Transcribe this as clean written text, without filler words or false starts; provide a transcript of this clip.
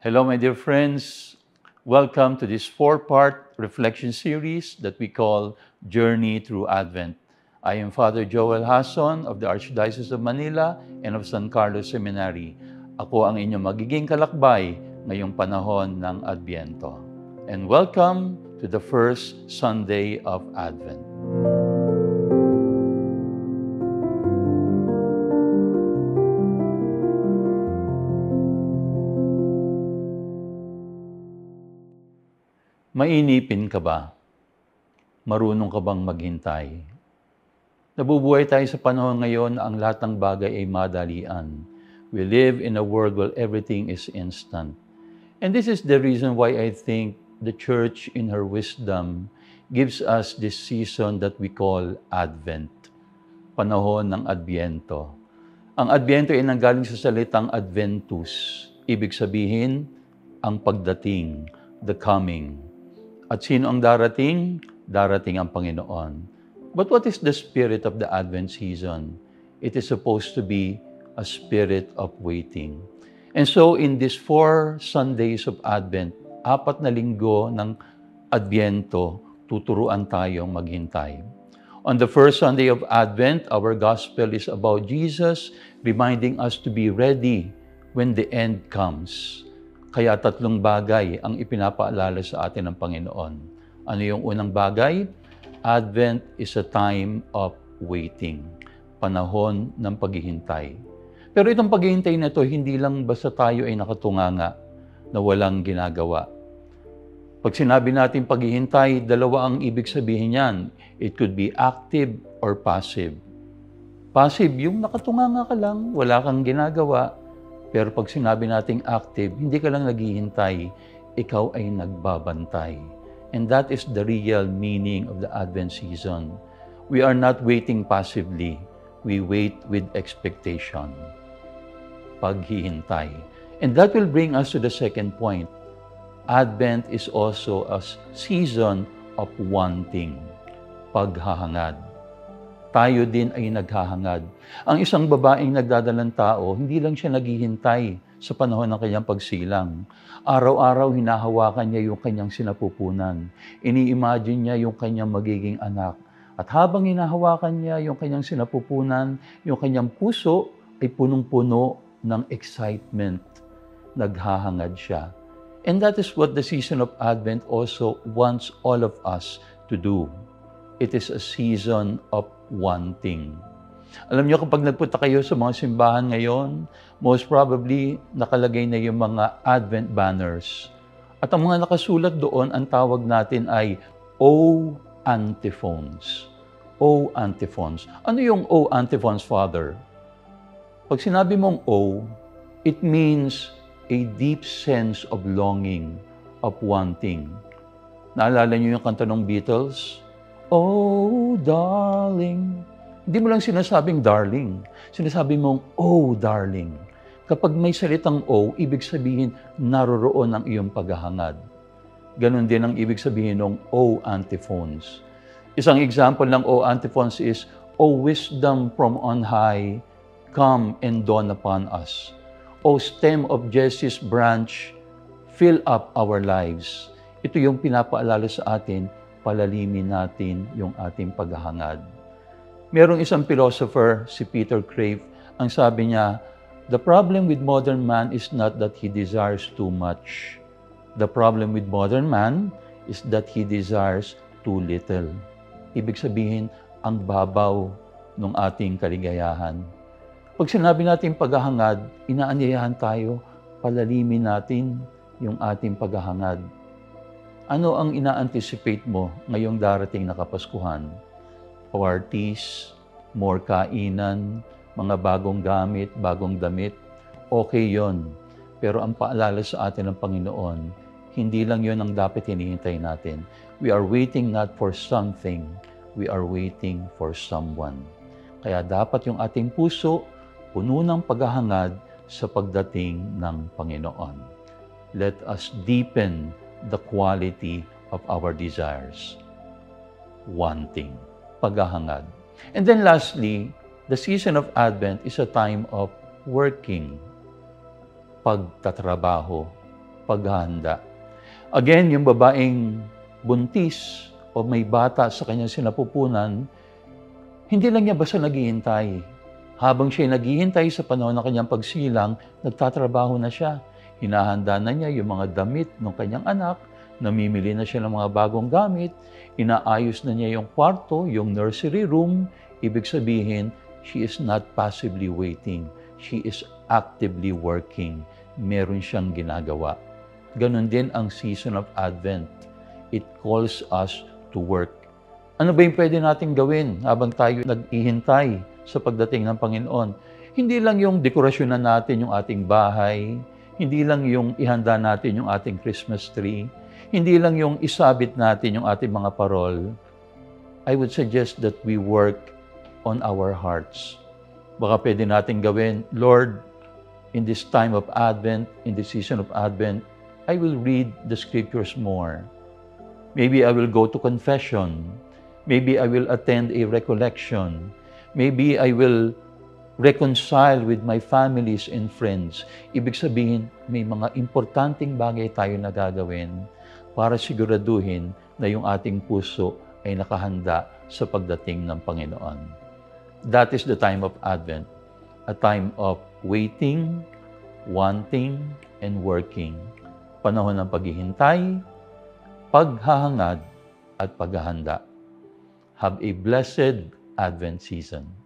Hello, my dear friends. Welcome to this four-part reflection series that we call Journey Through Advent. I am Father Joel Hason of the Archdiocese of Manila and of San Carlos Seminary. Ako ang inyong magiging kalakbay ngayong panahon ng Adbyento. And welcome to the first Sunday of Advent. Mainipin ka ba? Marunong ka bang maghintay? Nabubuhay tayo sa panahon ngayon na ang lahat ng bagay ay madalian. We live in a world where everything is instant. And this is the reason why I think the Church in her wisdom gives us this season that we call Advent. Panahon ng Adbyento. Ang Adbyento ay nanggaling sa salitang Adventus. Ibig sabihin, ang pagdating, the coming. At sino ang darating? Darating ang Panginoon. But what is the spirit of the Advent season? It is supposed to be a spirit of waiting. And so in these 4 Sundays of Advent, 4 na linggo ng Adbyento, tuturuan tayong maghintay. On the first Sunday of Advent, our gospel is about Jesus reminding us to be ready when the end comes. Kaya 3 bagay ang ipinapaalala sa atin ng Panginoon. Ano yung unang bagay? Advent is a time of waiting. Panahon ng paghihintay. Pero itong paghihintay na ito, hindi lang basta tayo ay nakatunganga na walang ginagawa. Pag sinabi natin paghihintay, 2 ang ibig sabihin niyan. It could be active or passive. Passive, yung nakatunganga ka lang, wala kang ginagawa. Pero pag sinabi nating active, hindi ka lang naghihintay, ikaw ay nagbabantay. And that is the real meaning of the Advent season. We are not waiting passively. We wait with expectation. Paghihintay. And that will bring us to the second point. Advent is also a season of wanting. Paghahangad. Tayo din ay naghahangad. Ang isang babaeng nagdadalang tao, hindi lang siya naghihintay sa panahon ng kanyang pagsilang. Araw-araw hinahawakan niya yung kanyang sinapupunan. Ini-imagine niya yung kanyang magiging anak. At habang hinahawakan niya yung kanyang sinapupunan, yung kanyang puso ay punong-puno ng excitement. Naghahangad siya. And that is what the season of Advent also wants all of us to do. It is a season of wanting. Alam niyo, kapag nagpunta kayo sa mga simbahan ngayon, most probably nakalagay na yung mga Advent banners. At ang mga nakasulat doon, ang tawag natin ay O Antiphons. O Antiphons. Ano yung O Antiphons, Father? Pag sinabi mong O, it means a deep sense of longing, of wanting. Naalala niyo yung kanta ng Beatles? Oh, darling. Hindi mo lang sinasabing darling. Sinasabi mong, oh, darling. Kapag may salitang oh, ibig sabihin, naroroon ang iyong paghahangad. Ganon din ang ibig sabihin ng oh antiphons. Isang example ng oh antiphons is, O wisdom from on high, come and dawn upon us. O stem of Jesse's branch, fill up our lives. Ito yung pinapaalala sa atin, palalimin natin yung ating paghahangad. Merong isang philosopher, si Peter Crave, ang sabi niya, the problem with modern man is not that he desires too much. The problem with modern man is that he desires too little. Ibig sabihin, ang babaw ng ating kaligayahan. Pag sinabi natin paghahangad, inaanyayahan tayo, palalimin natin yung ating paghahangad. Ano ang ina-anticipate mo ngayong darating na Kapaskuhan? Parties, more kainan, mga bagong gamit, bagong damit. Okay yon. Pero ang paalala sa atin ng Panginoon, hindi lang yon ang dapat hinihintay natin. We are waiting not for something, we are waiting for someone. Kaya dapat yung ating puso, puno ng paghahangad sa pagdating ng Panginoon. Let us deepen the quality of our desires. Wanting, paghahangad. And then lastly, the season of Advent is a time of working, pagtatrabaho. paghahanda. Again, yung babaeng buntis o may bata sa kanyang sinapupunan, hindi lang niya basta naghihintay. Habang siya naghihintay sa panahon ng kanyang pagsilang, nagtatrabaho na siya. Hinahanda na niya yung mga damit ng kanyang anak, namimili na siya ng mga bagong gamit, inaayos na niya yung kwarto, yung nursery room. Ibig sabihin, she is not passively waiting. She is actively working. Meron siyang ginagawa. Ganon din ang season of Advent. It calls us to work. Ano ba yung pwede natin gawin habang tayo naghihintay sa pagdating ng Panginoon? Hindi lang yung dekorasyonan natin yung ating bahay, hindi lang yung ihanda natin yung ating Christmas tree, hindi lang yung isabit natin yung ating mga parol. I would suggest that we work on our hearts. Baka pwede natin gawin, Lord, in this time of Advent, in this season of Advent, I will read the scriptures more. Maybe I will go to confession. Maybe I will attend a recollection. Maybe I will reconcile with my families and friends. Ibig sabihin, may mga importanteng bagay tayo na gagawin para siguraduhin na yung ating puso ay nakahanda sa pagdating ng Panginoon. That is the time of Advent, a time of waiting, wanting, and working. Panahon ng paghihintay, paghahangad, at paghahanda. Have a blessed Advent season.